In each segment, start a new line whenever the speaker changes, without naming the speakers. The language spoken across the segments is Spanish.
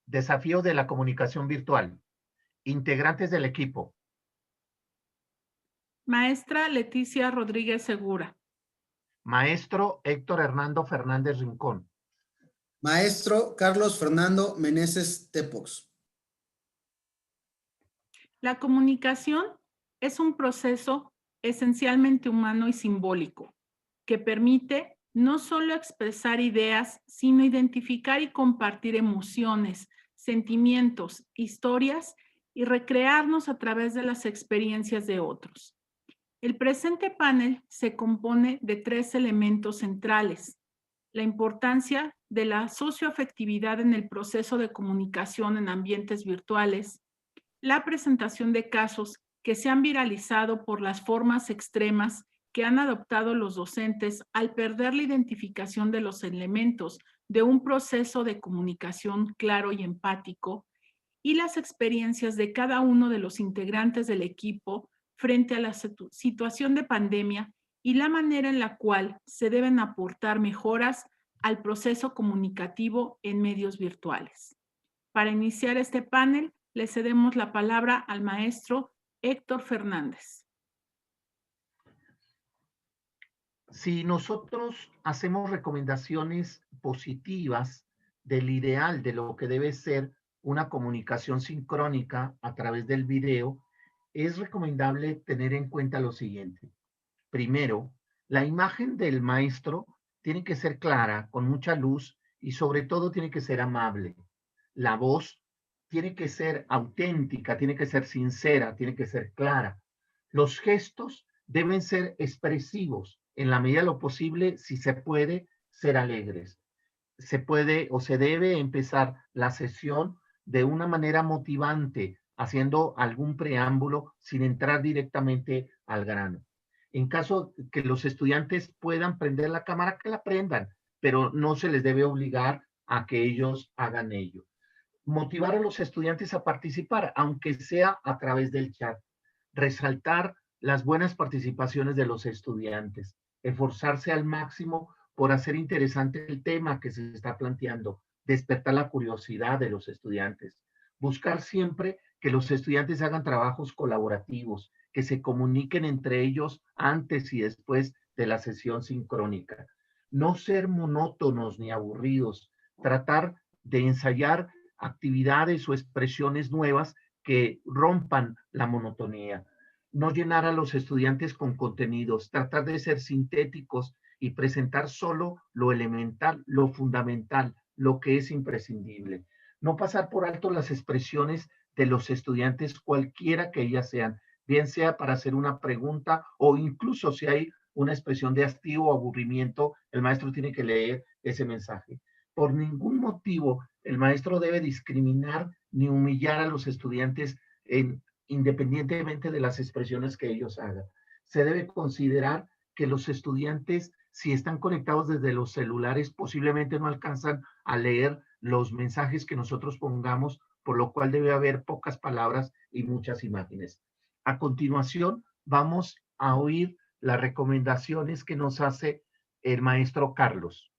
Desafío de la comunicación virtual. Integrantes del equipo.
Maestra Leticia Rodríguez Segura.
Maestro Héctor Hernando Fernández Rincón.
Maestro Carlos Fernando Meneses Tepox.
La comunicación es un proceso esencialmente humano y simbólico que permite no solo expresar ideas, sino identificar y compartir emociones, sentimientos, historias y recrearnos a través de las experiencias de otros. El presente panel se compone de 3 elementos centrales: la importancia de la socioafectividad en el proceso de comunicación en ambientes virtuales, la presentación de casos que se han viralizado por las formas extremas que han adoptado los docentes al perder la identificación de los elementos de un proceso de comunicación claro y empático, y las experiencias de cada uno de los integrantes del equipo frente a la situación de pandemia y la manera en la cual se deben aportar mejoras al proceso comunicativo en medios virtuales. Para iniciar este panel, le cedemos la palabra al maestro Héctor Fernández.
Si nosotros hacemos recomendaciones positivas del ideal de lo que debe ser una comunicación sincrónica a través del video, es recomendable tener en cuenta lo siguiente. Primero, la imagen del maestro tiene que ser clara, con mucha luz y sobre todo tiene que ser amable. La voz tiene que ser auténtica, tiene que ser sincera, tiene que ser clara. Los gestos deben ser expresivos, en la medida de lo posible, si se puede, ser alegres. Se puede o se debe empezar la sesión de una manera motivante, haciendo algún preámbulo sin entrar directamente al grano. En caso que los estudiantes puedan prender la cámara, que la prendan, pero no se les debe obligar a que ellos hagan ello. Motivar a los estudiantes a participar, aunque sea a través del chat. Resaltar las buenas participaciones de los estudiantes. Esforzarse al máximo por hacer interesante el tema que se está planteando. Despertar la curiosidad de los estudiantes. Buscar siempre que los estudiantes hagan trabajos colaborativos, que se comuniquen entre ellos antes y después de la sesión sincrónica. No ser monótonos ni aburridos. Tratar de ensayar actividades o expresiones nuevas que rompan la monotonía. No llenar a los estudiantes con contenidos, tratar de ser sintéticos y presentar solo lo elemental, lo fundamental, lo que es imprescindible. No pasar por alto las expresiones de los estudiantes, cualquiera que ellas sean, bien sea para hacer una pregunta o incluso si hay una expresión de hastío o aburrimiento, el maestro tiene que leer ese mensaje. Por ningún motivo el maestro debe discriminar ni humillar a los estudiantes independientemente de las expresiones que ellos hagan. Se debe considerar que los estudiantes, si están conectados desde los celulares, posiblemente no alcanzan a leer los mensajes que nosotros pongamos, por lo cual debe haber pocas palabras y muchas imágenes. A continuación, vamos a oír las recomendaciones que nos hace el maestro Carlos.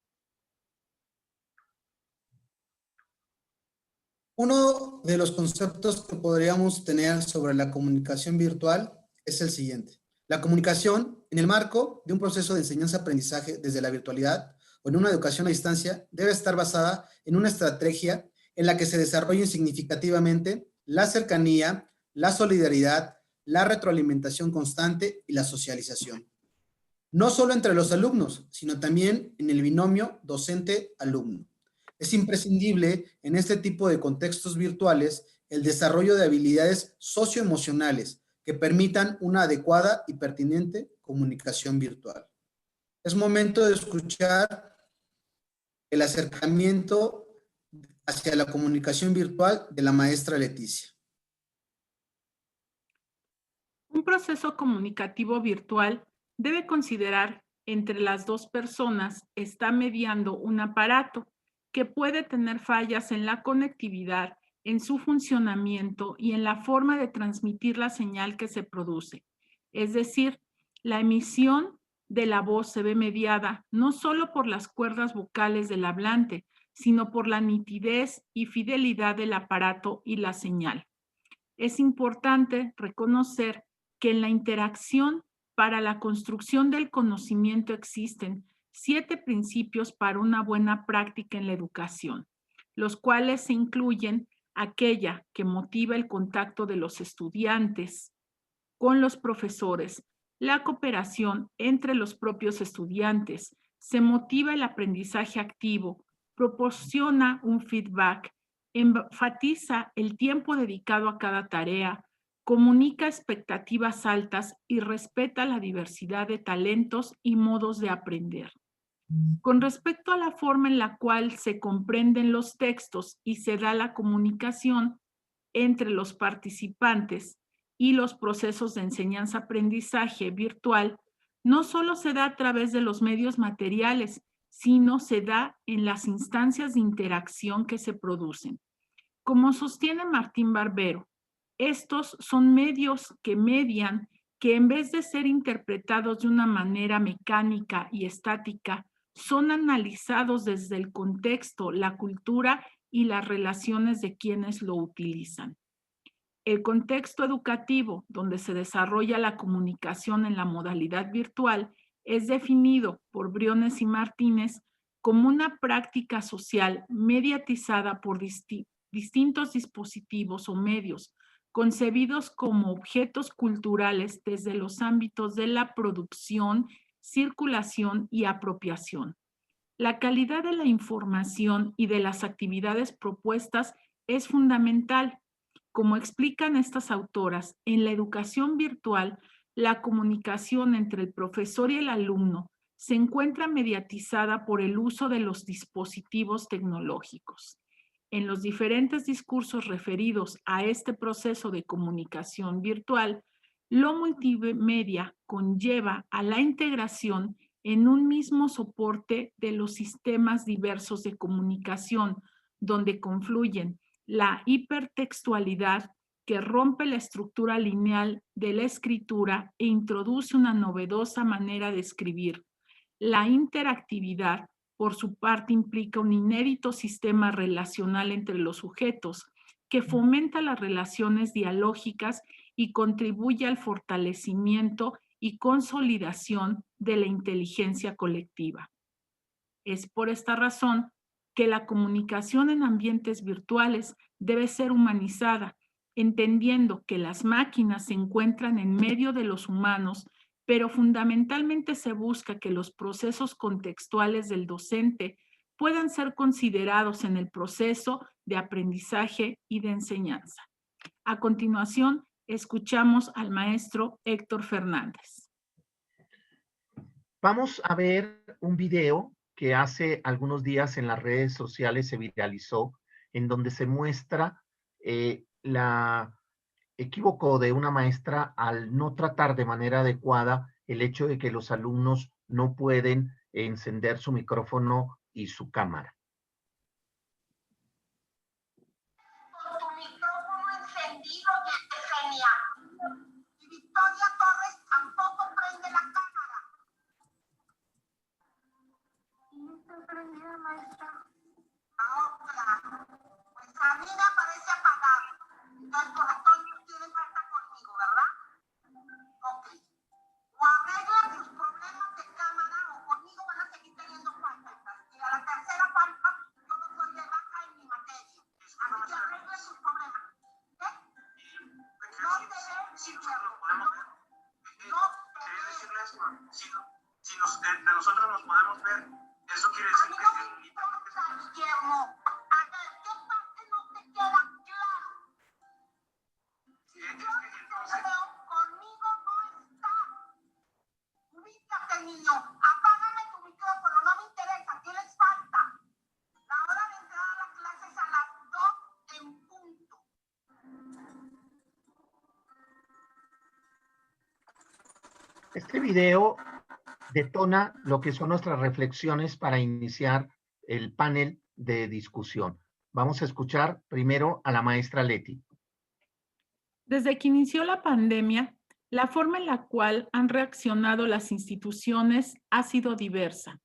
Uno de los conceptos que podríamos tener sobre la comunicación virtual es el siguiente. La comunicación, en el marco de un proceso de enseñanza-aprendizaje desde la virtualidad o en una educación a distancia, debe estar basada en una estrategia en la que se desarrollen significativamente la cercanía, la solidaridad, la retroalimentación constante y la socialización. No solo entre los alumnos, sino también en el binomio docente-alumno. Es imprescindible en este tipo de contextos virtuales el desarrollo de habilidades socioemocionales que permitan una adecuada y pertinente comunicación virtual. Es momento de escuchar el acercamiento hacia la comunicación virtual de la maestra Leticia.
Un proceso comunicativo virtual debe considerar entre las dos personas está mediando un aparato que puede tener fallas en la conectividad, en su funcionamiento y en la forma de transmitir la señal que se produce. Es decir, la emisión de la voz se ve mediada no solo por las cuerdas vocales del hablante, sino por la nitidez y fidelidad del aparato y la señal. Es importante reconocer que en la interacción para la construcción del conocimiento existen 7 principios para una buena práctica en la educación, los cuales se incluyen aquella que motiva el contacto de los estudiantes con los profesores, la cooperación entre los propios estudiantes, se motiva el aprendizaje activo, proporciona un feedback, enfatiza el tiempo dedicado a cada tarea, comunica expectativas altas y respeta la diversidad de talentos y modos de aprender. Con respecto a la forma en la cual se comprenden los textos y se da la comunicación entre los participantes y los procesos de enseñanza-aprendizaje virtual, no solo se da a través de los medios materiales, sino se da en las instancias de interacción que se producen. Como sostiene Martín Barbero, estos son medios que median, que en vez de ser interpretados de una manera mecánica y estática, son analizados desde el contexto, la cultura y las relaciones de quienes lo utilizan. El contexto educativo donde se desarrolla la comunicación en la modalidad virtual es definido por Briones y Martínez como una práctica social mediatizada por distintos dispositivos o medios concebidos como objetos culturales desde los ámbitos de la producción, circulación y apropiación. La calidad de la información y de las actividades propuestas es fundamental. Como explican estas autoras, en la educación virtual, la comunicación entre el profesor y el alumno se encuentra mediatizada por el uso de los dispositivos tecnológicos. En los diferentes discursos referidos a este proceso de comunicación virtual, lo multimedia conlleva a la integración en un mismo soporte de los sistemas diversos de comunicación, donde confluyen la hipertextualidad que rompe la estructura lineal de la escritura e introduce una novedosa manera de escribir. La interactividad, por su parte, implica un inédito sistema relacional entre los sujetos que fomenta las relaciones dialógicas y contribuye al fortalecimiento y consolidación de la inteligencia colectiva. Es por esta razón que la comunicación en ambientes virtuales debe ser humanizada, entendiendo que las máquinas se encuentran en medio de los humanos, pero fundamentalmente se busca que los procesos contextuales del docente puedan ser considerados en el proceso de aprendizaje y de enseñanza. A continuación, escuchamos al maestro Héctor Fernández.
Vamos a ver un video que hace algunos días en las redes sociales se viralizó, en donde se muestra la equívoco de una maestra al no tratar de manera adecuada el hecho de que los alumnos no pueden encender su micrófono y su cámara.
Con tu micrófono encendido, Yesenia. Y Victoria Torres tampoco prende la cámara. No está prendida, maestra. Otra. Pues a mí me aparece apagado. Entonces, por razón, tienen falta conmigo, ¿verdad? Ok. O arreglan sus problemas de cámara o conmigo van a seguir teniendo faltas. Y a la tercera falta, yo no soy de baja en mi materia. Así que arreglen sus problemas. ¿Qué? No te ven, Guillermo. No te ven.
Si entre nosotros nos podemos ver, eso quiere
A
decir
mí no me importa, Guillermo. A ver, ¿qué parte no te queda claro? Si yo te veo, conmigo no está. Ubícate, niño. Apágame tu micrófono, no me interesa, tienes falta. La hora de entrar a la clase es a las 2 en punto.
Este video detona lo que son nuestras reflexiones para iniciar el panel de discusión. Vamos a escuchar primero a la maestra Leti.
Desde que inició la pandemia, la forma en la cual han reaccionado las instituciones ha sido diversa.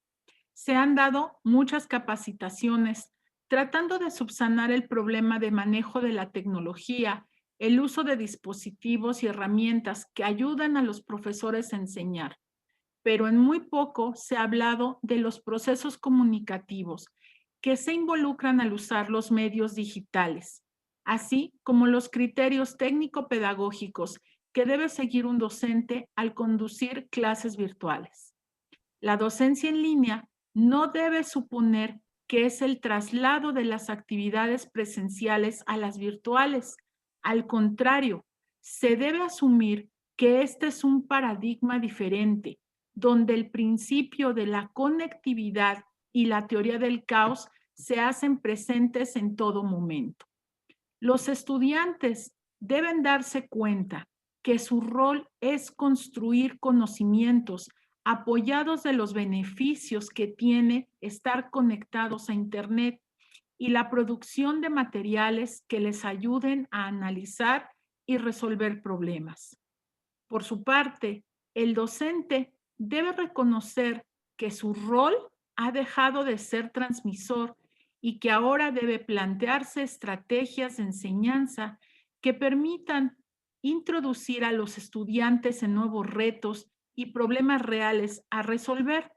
Se han dado muchas capacitaciones tratando de subsanar el problema de manejo de la tecnología, el uso de dispositivos y herramientas que ayudan a los profesores a enseñar. Pero en muy poco se ha hablado de los procesos comunicativos que se involucran al usar los medios digitales, así como los criterios técnico-pedagógicos que debe seguir un docente al conducir clases virtuales. La docencia en línea no debe suponer que es el traslado de las actividades presenciales a las virtuales. Al contrario, se debe asumir que este es un paradigma diferente, donde el principio de la conectividad y la teoría del caos se hacen presentes en todo momento. Los estudiantes deben darse cuenta que su rol es construir conocimientos apoyados de los beneficios que tiene estar conectados a Internet y la producción de materiales que les ayuden a analizar y resolver problemas. Por su parte, el docente debe reconocer que su rol ha dejado de ser transmisor y que ahora debe plantearse estrategias de enseñanza que permitan introducir a los estudiantes en nuevos retos y problemas reales a resolver,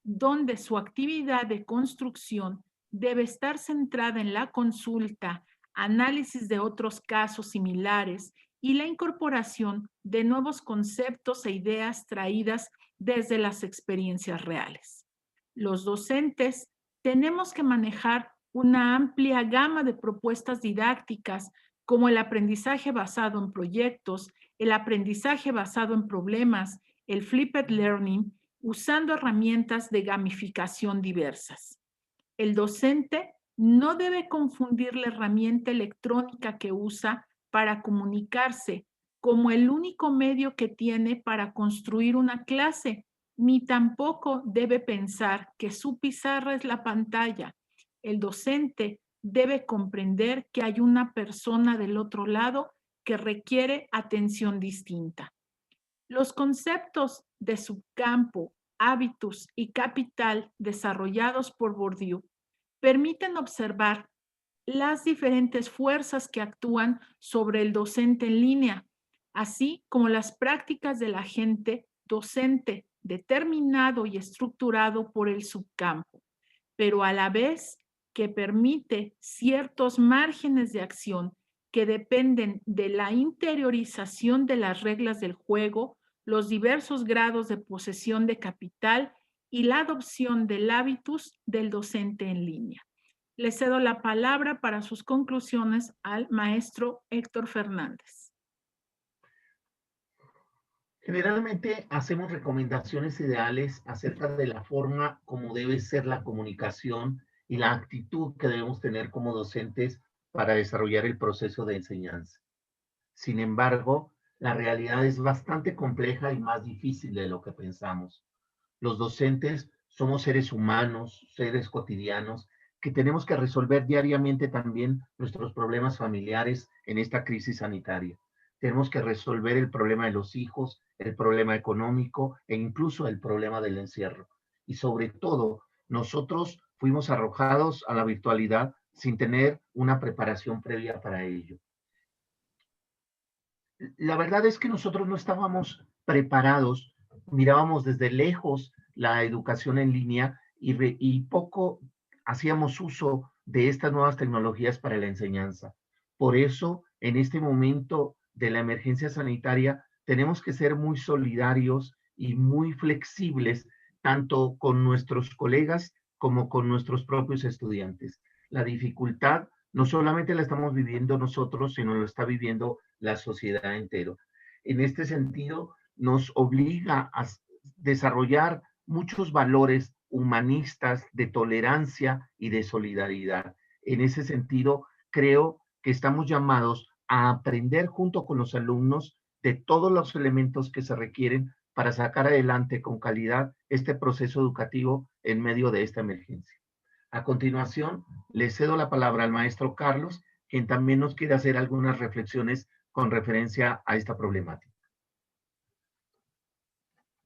donde su actividad de construcción debe estar centrada en la consulta, análisis de otros casos similares y la incorporación de nuevos conceptos e ideas traídas desde las experiencias reales. Los docentes tenemos que manejar una amplia gama de propuestas didácticas como el aprendizaje basado en proyectos, el aprendizaje basado en problemas, el flipped learning, usando herramientas de gamificación diversas. El docente no debe confundir la herramienta electrónica que usa para comunicarse como el único medio que tiene para construir una clase, ni tampoco debe pensar que su pizarra es la pantalla. El docente debe comprender que hay una persona del otro lado que requiere atención distinta. Los conceptos de subcampo, hábitus y capital desarrollados por Bourdieu permiten observar las diferentes fuerzas que actúan sobre el docente en línea, así como las prácticas del agente docente determinado y estructurado por el subcampo, pero a la vez que permite ciertos márgenes de acción que dependen de la interiorización de las reglas del juego, los diversos grados de posesión de capital y la adopción del hábitus del docente en línea. Le cedo la palabra para sus conclusiones al maestro Héctor Fernández.
Generalmente hacemos recomendaciones ideales acerca de la forma como debe ser la comunicación y la actitud que debemos tener como docentes para desarrollar el proceso de enseñanza. Sin embargo, la realidad es bastante compleja y más difícil de lo que pensamos. Los docentes somos seres humanos, seres cotidianos, que tenemos que resolver diariamente también nuestros problemas familiares en esta crisis sanitaria. Tenemos que resolver el problema de los hijos, el problema económico e incluso el problema del encierro. Y sobre todo, nosotros fuimos arrojados a la virtualidad sin tener una preparación previa para ello. La verdad es que nosotros no estábamos preparados, mirábamos desde lejos la educación en línea y poco hacíamos uso de estas nuevas tecnologías para la enseñanza. Por eso, en este momento de la emergencia sanitaria, tenemos que ser muy solidarios y muy flexibles, tanto con nuestros colegas como con nuestros propios estudiantes. La dificultad no solamente la estamos viviendo nosotros, sino lo está viviendo la sociedad entera. En este sentido, nos obliga a desarrollar muchos valores humanistas de tolerancia y de solidaridad. En ese sentido, creo que estamos llamados a aprender junto con los alumnos de todos los elementos que se requieren para sacar adelante con calidad este proceso educativo en medio de esta emergencia. A continuación, le cedo la palabra al maestro Carlos, quien también nos quiere hacer algunas reflexiones con referencia a esta problemática.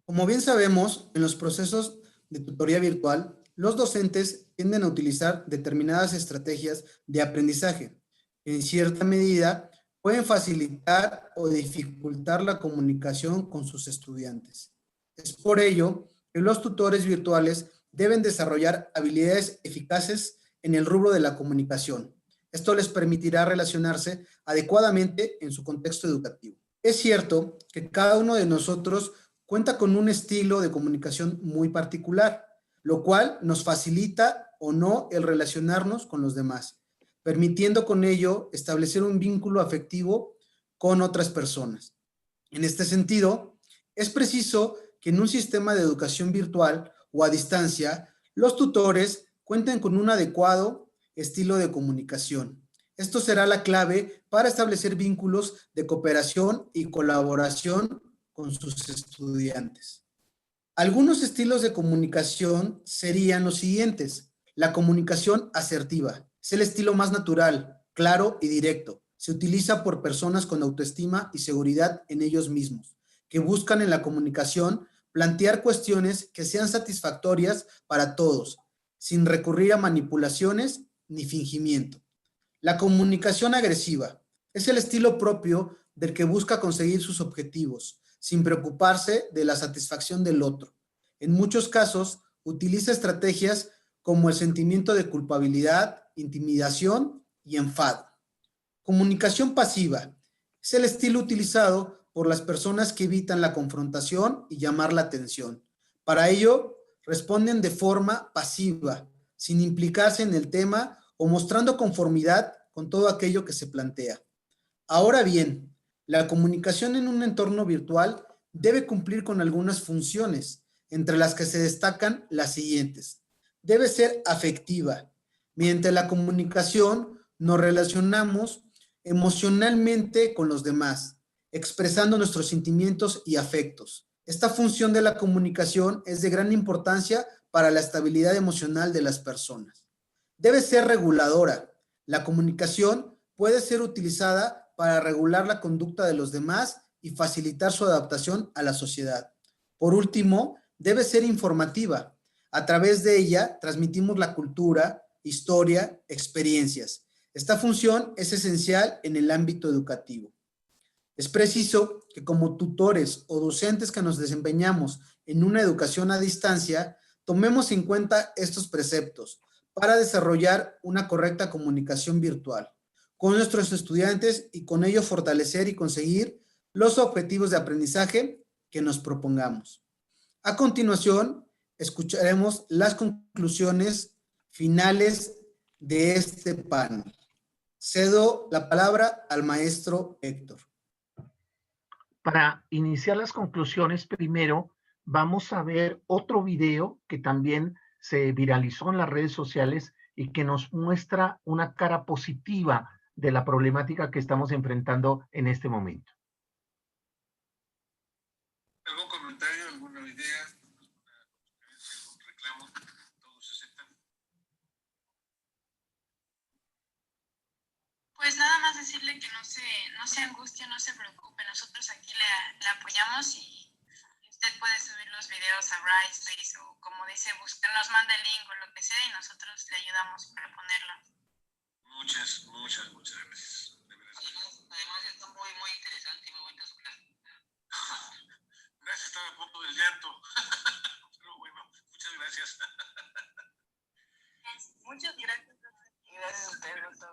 Como bien sabemos, en los procesos de tutoría virtual los docentes tienden a utilizar determinadas estrategias de aprendizaje. En cierta medida, pueden facilitar o dificultar la comunicación con sus estudiantes. Es por ello que los tutores virtuales deben desarrollar habilidades eficaces en el rubro de la comunicación. Esto les permitirá relacionarse adecuadamente en su contexto educativo. Es cierto que cada uno de nosotros cuenta con un estilo de comunicación muy particular, lo cual nos facilita o no el relacionarnos con los demás, permitiendo con ello establecer un vínculo afectivo con otras personas. En este sentido, es preciso que en un sistema de educación virtual o a distancia, los tutores cuenten con un adecuado estilo de comunicación. Esto será la clave para establecer vínculos de cooperación y colaboración con sus estudiantes. Algunos estilos de comunicación serían los siguientes. La comunicación asertiva. Es el estilo más natural, claro y directo. Se utiliza por personas con autoestima y seguridad en ellos mismos, que buscan en la comunicación plantear cuestiones que sean satisfactorias para todos, sin recurrir a manipulaciones ni fingimiento. La comunicación agresiva es el estilo propio del que busca conseguir sus objetivos, sin preocuparse de la satisfacción del otro. En muchos casos, utiliza estrategias como el sentimiento de culpabilidad, intimidación y enfado. Comunicación pasiva es el estilo utilizado por las personas que evitan la confrontación y llamar la atención. Para ello, responden de forma pasiva, sin implicarse en el tema o mostrando conformidad con todo aquello que se plantea. Ahora bien, la comunicación en un entorno virtual debe cumplir con algunas funciones, entre las que se destacan las siguientes. Debe ser afectiva. Mediante la comunicación nos relacionamos emocionalmente con los demás, expresando nuestros sentimientos y afectos. Esta función de la comunicación es de gran importancia para la estabilidad emocional de las personas. Debe ser reguladora. La comunicación puede ser utilizada para regular la conducta de los demás y facilitar su adaptación a la sociedad. Por último, debe ser informativa. A través de ella transmitimos la cultura, historia, experiencias. Esta función es esencial en el ámbito educativo. Es preciso que como tutores o docentes que nos desempeñamos en una educación a distancia, tomemos en cuenta estos preceptos para desarrollar una correcta comunicación virtual con nuestros estudiantes y con ello fortalecer y conseguir los objetivos de aprendizaje que nos propongamos. A continuación, escucharemos las conclusiones finales de este panel. Cedo la palabra al maestro Héctor.
Para iniciar las conclusiones, primero vamos a ver otro video que también se viralizó en las redes sociales y que nos muestra una cara positiva de la problemática que estamos enfrentando en este momento.
¿Algún comentario, alguna idea, algún reclamo? ¿Todos se aceptan?
Pues nada más decirle que no se angustie, no se preocupe. Nosotros aquí le apoyamos y usted puede subir los videos a Brightspace o como dice, nos manda el link o lo que sea y nosotros le ayudamos para ponerlo.
Muchas gracias. De verdad.
Además está muy interesante y muy bonita su clase.
Gracias, estaba a punto del llanto. Pero bueno, muchas gracias.
Muchas gracias.
Gracias a usted, doctor.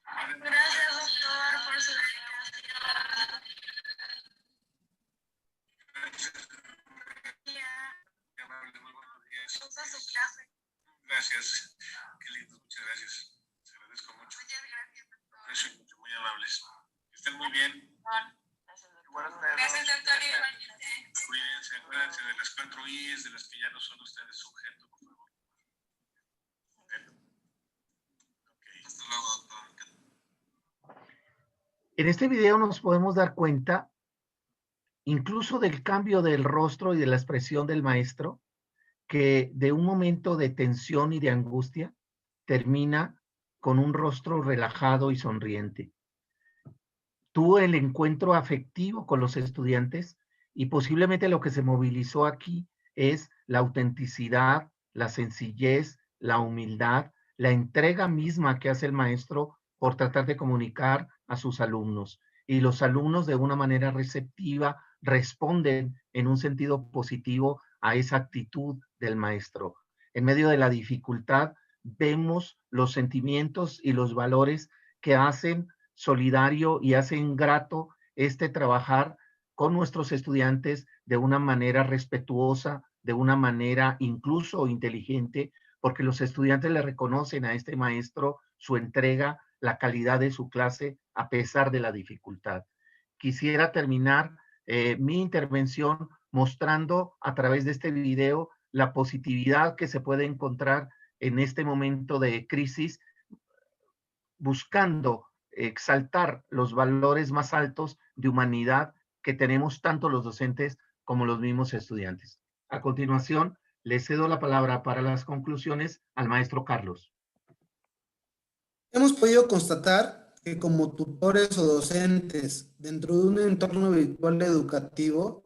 Gracias, doctor, por su dedicación.
Gracias. Qué amable, muy buenos días.
Usa su clase.
Gracias. Qué lindo, muchas gracias. Les agradezco mucho.
Muchas gracias, doctor.
Soy muy amables. Que estén muy bien.
Gracias, doctor. Gracias, doctor.
Cuídense, acuérdense de las 4 I's, de las que ya no son ustedes sujeto, por favor. Okay. Hasta luego, doctor.
En este video nos podemos dar cuenta incluso del cambio del rostro y de la expresión del maestro, que de un momento de tensión y de angustia termina con un rostro relajado y sonriente. Tuvo el encuentro afectivo con los estudiantes y posiblemente lo que se movilizó aquí es la autenticidad, la sencillez, la humildad, la entrega misma que hace el maestro por tratar de comunicar a sus alumnos. Y los alumnos de una manera receptiva responden en un sentido positivo a esa actitud del maestro. En medio de la dificultad vemos los sentimientos y los valores que hacen solidario y hacen grato este trabajar con nuestros estudiantes de una manera respetuosa, de una manera incluso inteligente, porque los estudiantes le reconocen a este maestro su entrega, la calidad de su clase a pesar de la dificultad. Quisiera terminar mi intervención mostrando a través de este video la positividad que se puede encontrar en este momento de crisis, buscando exaltar los valores más altos de humanidad que tenemos tanto los docentes como los mismos estudiantes. A continuación, le cedo la palabra para las conclusiones al maestro Carlos.
Hemos podido constatar que como tutores o docentes dentro de un entorno virtual educativo,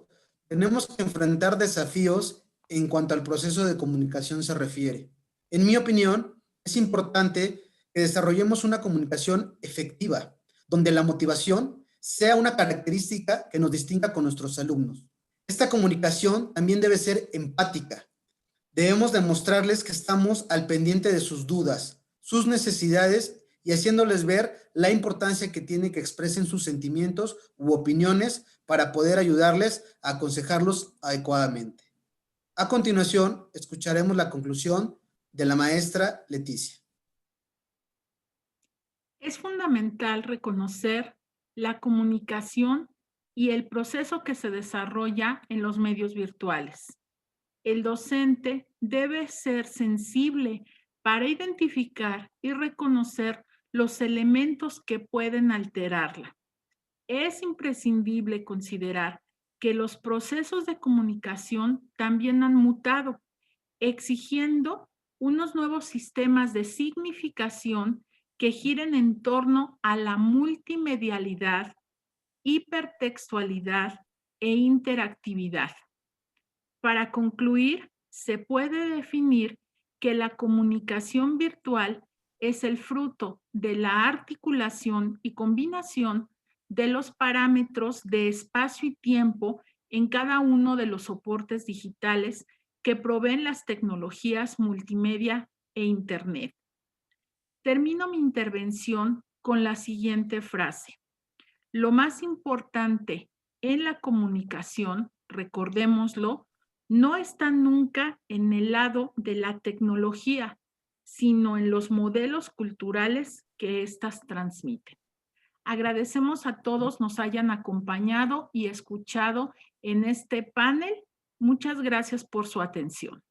tenemos que enfrentar desafíos en cuanto al proceso de comunicación se refiere. En mi opinión, es importante que desarrollemos una comunicación efectiva, donde la motivación sea una característica que nos distinga con nuestros alumnos. Esta comunicación también debe ser empática. Debemos demostrarles que estamos al pendiente de sus dudas, sus necesidades y haciéndoles ver la importancia que tiene que expresen sus sentimientos u opiniones para poder ayudarles a aconsejarlos adecuadamente. A continuación, escucharemos la conclusión de la maestra Leticia.
Es fundamental reconocer la comunicación y el proceso que se desarrolla en los medios virtuales. El docente debe ser sensible para identificar y reconocer los elementos que pueden alterarla. Es imprescindible considerar que los procesos de comunicación también han mutado, exigiendo unos nuevos sistemas de significación que giren en torno a la multimedialidad, hipertextualidad e interactividad. Para concluir, se puede definir que la comunicación virtual es el fruto de la articulación y combinación de los parámetros de espacio y tiempo en cada uno de los soportes digitales que proveen las tecnologías multimedia e Internet. Termino mi intervención con la siguiente frase. Lo más importante en la comunicación, recordémoslo, no está nunca en el lado de la tecnología, sino en los modelos culturales que éstas transmiten. Agradecemos a todos nos hayan acompañado y escuchado en este panel. Muchas gracias por su atención.